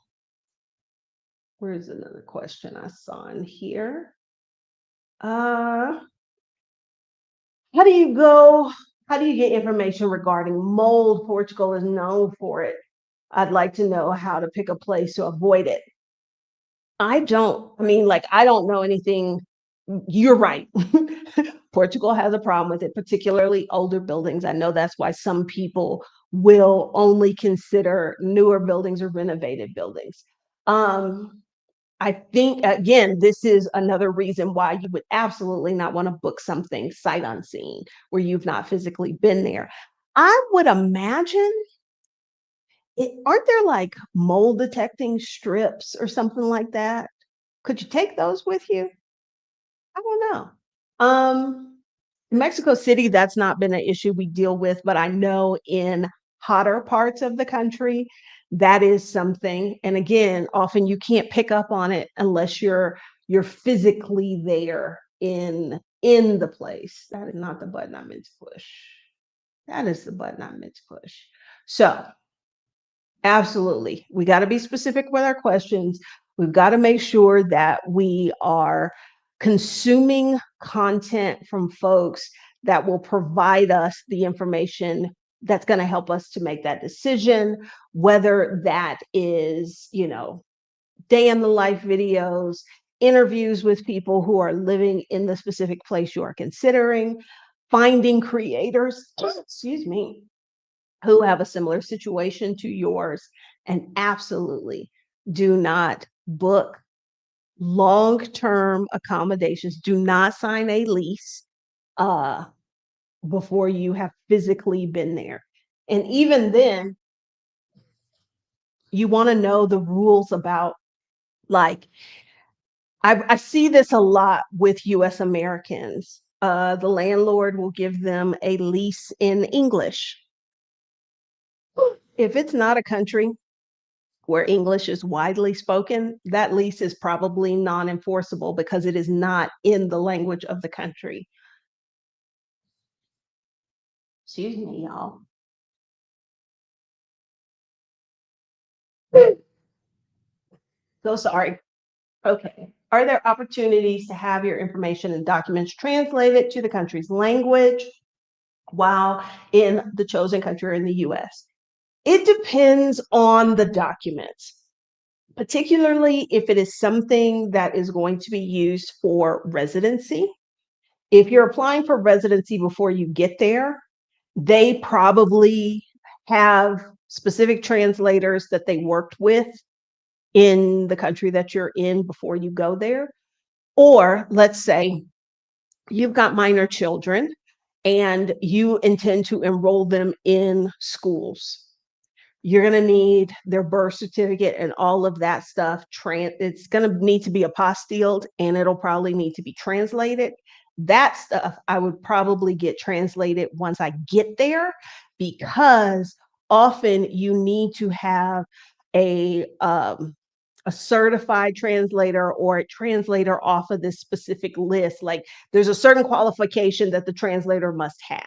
where's another question I saw in here? Uh, How do you go? How do you get information regarding mold? Portugal is known for it. I'd like to know how to pick a place to avoid it. I don't, I mean, like, I don't know anything. You're right. Portugal has a problem with it, particularly older buildings. I know that's why some people will only consider newer buildings or renovated buildings. Um, I think, again, this is another reason why you would absolutely not want to book something sight unseen where you've not physically been there. I would imagine aren't there like mold detecting strips or something like that? Could you take those with you? I don't know. Mexico City, that's not been an issue we deal with, but I know in hotter parts of the country, that is something. And again, often you can't pick up on it unless you're physically there in the place. That is not the button I meant to push. That is the button I meant to push. So absolutely. We got to be specific with our questions. We've got to make sure that we are consuming content from folks that will provide us the information that's going to help us to make that decision, whether that is, day in the life videos, interviews with people who are living in the specific place you are considering, finding creators, excuse me, who have a similar situation to yours, and absolutely do not book long-term accommodations. Do not sign a lease uh, before you have physically been there. And even then, you want to know the rules about, like, I see this a lot with US Americans. The landlord will give them a lease in English. If it's not a country where English is widely spoken, that lease is probably non-enforceable because it is not in the language of the country. Excuse me, y'all. So sorry. Okay. Are there opportunities to have your information and documents translated to the country's language while in the chosen country or in the US? It depends on the documents, particularly if it is something that is going to be used for residency. If you're applying for residency before you get there, they probably have specific translators that they worked with in the country that you're in before you go there. Or let's say you've got minor children and you intend to enroll them in schools. You're going to need their birth certificate and all of that stuff. It's going to need to be apostilled and it'll probably need to be translated. That stuff I would probably get translated once I get there, because often you need to have a certified translator or a translator off of this specific list. Like, there's a certain qualification that the translator must have,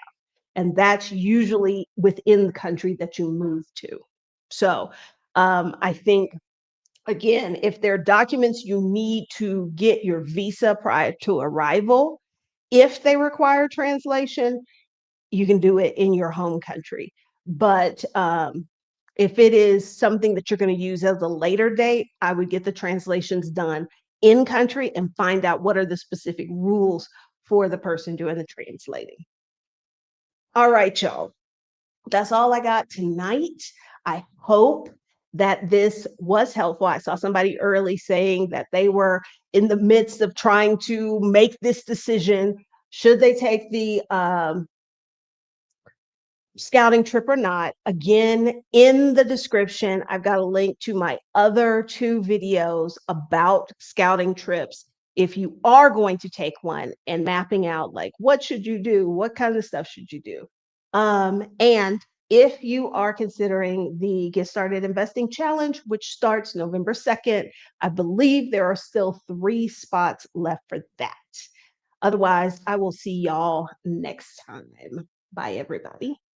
and that's usually within the country that you move to. So I think, again, if there are documents you need to get your visa prior to arrival, if they require translation, you can do it in your home country. But if it is something that you're going to use as a later date, I would get the translations done in country and find out what are the specific rules for the person doing the translating. All right, y'all. That's all I got tonight. I hope that this was helpful. I saw somebody early saying that they were in the midst of trying to make this decision. Should they take the scouting trip or not? Again, in the description, I've got a link to my other two videos about scouting trips. If you are going to take one, and mapping out like what should you do, what kind of stuff should you do, and if you are considering the Get Started Investing Challenge, which starts November 2nd, I believe there are still 3 spots left for that. Otherwise, I will see y'all next time. Bye, everybody.